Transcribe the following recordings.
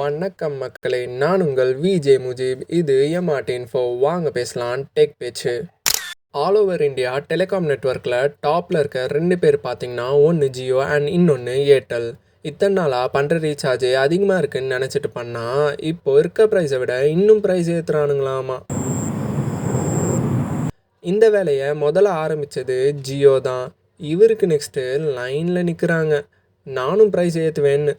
வணக்கம் மக்களே, நான் உங்கள் விஜே முஜீப். இது எம்ஆர்டி இன்ஃபோ. வாங்க பேசலாம் டெக் பேச்சு. ஆல் ஓவர் இந்தியா டெலிகாம் நெட்ஒர்க்கில் டாப்பில் இருக்க 2 பேர் பார்த்தீங்கன்னா, ஒன்று ஜியோ அண்ட் இன்னொன்று ஏர்டெல். இத்தனை நாளாக பண்ணுற ரீசார்ஜ் அதிகமாக இருக்குதுன்னு நினச்சிட்டு பண்ணால், இப்போது இருக்க ப்ரைஸை விட இன்னும் ப்ரைஸ் ஏற்றுறானுங்களாமா. இந்த வேலையை முதல்ல ஆரம்பித்தது ஜியோ தான். இவருக்கு நெக்ஸ்ட்டு லைனில் நிற்கிறாங்க, நானும் ப்ரைஸ் ஏற்றுவேன்னு.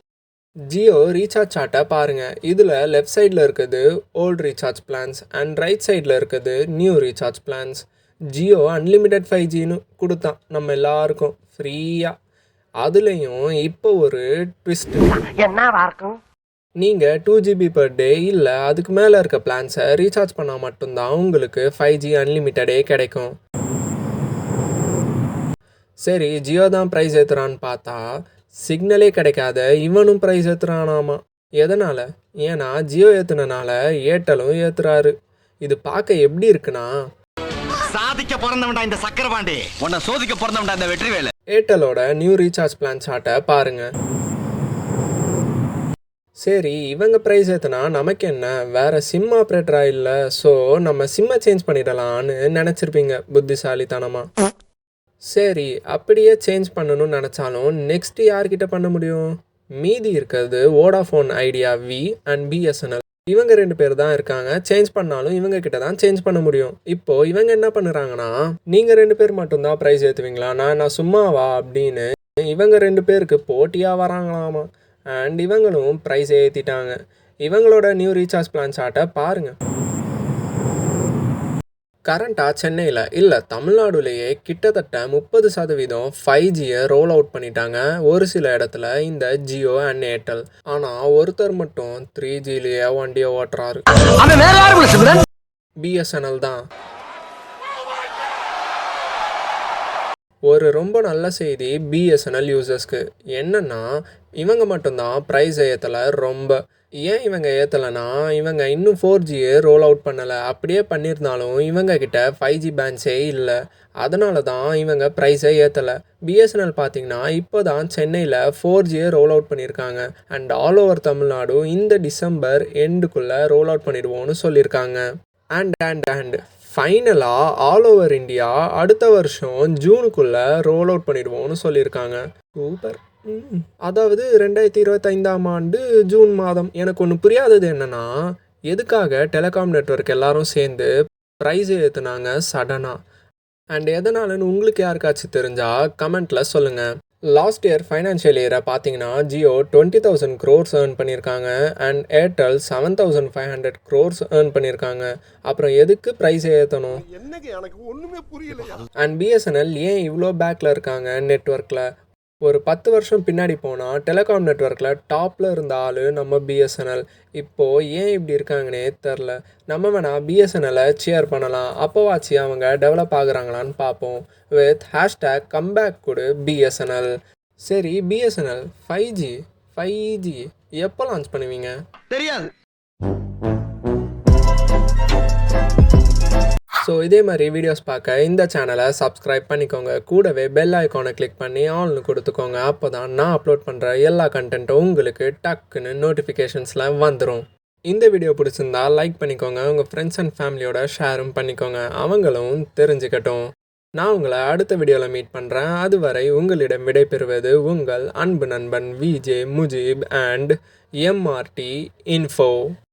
ஜியோ ரீசார்ஜ் சார்ட்டை பாருங்கள். இதில் லெஃப்ட் சைடில் இருக்குது old recharge plans and right சைடில் இருக்குது new recharge plans. Jio unlimited 5Gன்னு கொடுத்தான் நம்ம எல்லாருக்கும் ஃப்ரீயாக. அதுலேயும் இப்போ ஒரு ட்விஸ்ட்டு. நீங்கள் 2GB per day இல்லை அதுக்கு மேலே இருக்க பிளான்ஸை ரீசார்ஜ் பண்ணால் மட்டும்தான் உங்களுக்கு 5G அன்லிமிட்டடே கிடைக்கும். சரி, ஜியோ தான் ப்ரைஸ் ஏற்றுறான்னு பார்த்தா சிக்னலே கிடைக்காத இவனும் ப்ரைஸ் ஏற்றுறானாமா. எதனால்? ஏன்னா ஜியோ ஏற்றுனால ஏர்டெலும் ஏற்றுறாரு. இது பார்க்க எப்படி இருக்குன்னா, சாதிக்க பிறந்தவன்டா இந்த சக்கரபாண்டி, உன்னை சோதிக்க பிறந்தவன்டா இந்த வெற்றிவேலு. ஏர்டெலோட நியூ ரீசார்ஜ் பிளான் சார்ட்டை பாருங்க. சரி, இவங்க ப்ரைஸ் ஏற்றுனா நமக்கு என்ன, வேறு சிம் ஆப்ரேட்டராக இல்லை, ஸோ நம்ம சிம்மை சேஞ்ச் பண்ணிடலான்னு நினச்சிருப்பீங்க புத்திசாலித்தனமாக. சரி, அப்படியே சேஞ்ச் பண்ணணும்னு நினச்சாலும் நெக்ஸ்ட்டு யார்கிட்ட பண்ண முடியும்? மீதி இருக்கிறது Vodafone Idea V and BSNL. இவங்க 2 பேர் தான் இருக்காங்க. சேஞ்ச் பண்ணாலும் இவங்க கிட்ட தான் சேஞ்ச் பண்ண முடியும். இப்போது இவங்க என்ன பண்ணுறாங்கன்னா, நீங்கள் 2 பேர் மட்டும்தான் ப்ரைஸ் ஏற்றுவீங்களா, நான் சும்மாவா அப்படின்னு இவங்க 2 பேருக்கு போட்டியாக வராங்களாமா. அண்ட் இவங்களும் ப்ரைஸ் ஏற்றிட்டாங்க. இவங்களோட நியூ ரீசார்ஜ் பிளான் சார்ட்டை பாருங்கள். கரண்ட்டாக சென்னையில் இல்லை தமிழ்நாடுலேயே கிட்டத்தட்ட 30% 5Gயை ரோல் அவுட் பண்ணிட்டாங்க. ஒரு சில இடத்துல இந்த ஜியோ அண்ட் ஏர்டெல். ஆனால் ஒருத்தர் மட்டும் 3Gலேயே வண்டியை ஓட்டுறாரு. பிஎஸ்என்எல் தான். ஒரு ரொம்ப நல்ல செய்தி பிஎஸ்என்எல் யூசர்ஸ்க்கு என்னென்னா, இவங்க மட்டும்தான் ப்ரைஸ் ஏற்றலை. ரொம்ப ஏன் இவங்க ஏற்றலைன்னா, இவங்க இன்னும் 4Gயை ரோல் அவுட் பண்ணலை. அப்படியே பண்ணியிருந்தாலும் இவங்க கிட்ட 5G பேண்ட்ஸே இல்லை. அதனால தான் இவங்க ப்ரைஸை ஏற்றலை. பிஎஸ்என்எல் பார்த்திங்கன்னா இப்போ தான் சென்னையில் 4Gயை ரோல் அவுட் பண்ணியிருக்காங்க. அண்ட் ஆல் ஓவர் தமிழ்நாடு இந்த டிசம்பர் எண்டுக்குள்ளே ரோல் அவுட் பண்ணிடுவோன்னு சொல்லியிருக்காங்க. அண்ட் ஃபைனலாக ஆல் ஓவர் இந்தியா அடுத்த வருஷம் ஜூனுக்குள்ளே ரோல் அவுட் பண்ணிடுவோம்னு சொல்லியிருக்காங்க. சூப்பர். அதாவது 2025ஆம் ஆண்டு ஜூன் மாதம். எனக்கு ஒன்று புரியாதது என்னென்னா, எதுக்காக டெலிகாம் நெட்வொர்க் எல்லாரும் சேர்ந்து ப்ரைஸ் ஏற்றுனாங்க சடனாக? அண்ட் எதனாலன்னு உங்களுக்கு யாருக்காச்சும் தெரிஞ்சால் கமெண்ட்டில் சொல்லுங்கள். லாஸ்ட் இயர் ஃபைனான்ஷியல் இயரை பார்த்தீங்கன்னா ஜியோ 20,000 crores ஏர்ன் பண்ணியிருக்காங்க அண்ட் ஏர்டெல் 7,500 crores ஏர்ன் பண்ணியிருக்காங்க. அப்புறம் எதுக்கு ப்ரைஸ் ஏற்றணும்? அண்ட் பிஎஸ்என்எல் ஏன் இவ்வளோ பேக்கில் இருக்காங்க நெட்வொர்க்கில்? ஒரு 10 வருஷம் பின்னாடி போனால் டெலிகாம் நெட்வொர்க்கில் டாப்பில் இருந்த ஆள் நம்ம பிஎஸ்என்எல். இப்போது ஏன் இப்படி இருக்காங்கன்னே தெரில. நம்ம வேணால் பிஎஸ்என்எல்லை சேர் பண்ணலாம். அப்போவாச்சு அவங்க டெவலப் ஆகுறாங்களான்னு பார்ப்போம். வித் #கம்பேக் கொடு பிஎஸ்என்எல். சரி, பிஎஸ்என்எல் 5G எப்போ லான்ச் பண்ணுவீங்க? தெரியாது. ஸோ இதே மாதிரி வீடியோஸ் பார்க்க இந்த சேனலை சப்ஸ்கிரைப் பண்ணிக்கோங்க. கூடவே பெல் ஐக்கானை கிளிக் பண்ணி ஆல்னு கொடுத்துக்கோங்க. அப்போ தான் நான் அப்லோட் பண்ணுற எல்லா கண்டென்ட்டும் உங்களுக்கு டக்குன்னு நோட்டிஃபிகேஷன்ஸில் வந்துடும். இந்த வீடியோ பிடிச்சிருந்தா லைக் பண்ணிக்கோங்க. உங்கள் ஃப்ரெண்ட்ஸ் அண்ட் ஃபேமிலியோட ஷேரும் பண்ணிக்கோங்க, அவங்களும் தெரிஞ்சுக்கட்டும். நான் உங்களை அடுத்த வீடியோவில் மீட் பண்ணுறேன். அதுவரை உங்களிடம் விடைபெறுவது உங்கள் அன்பு நண்பன் VJ Mujeeb and MRT info.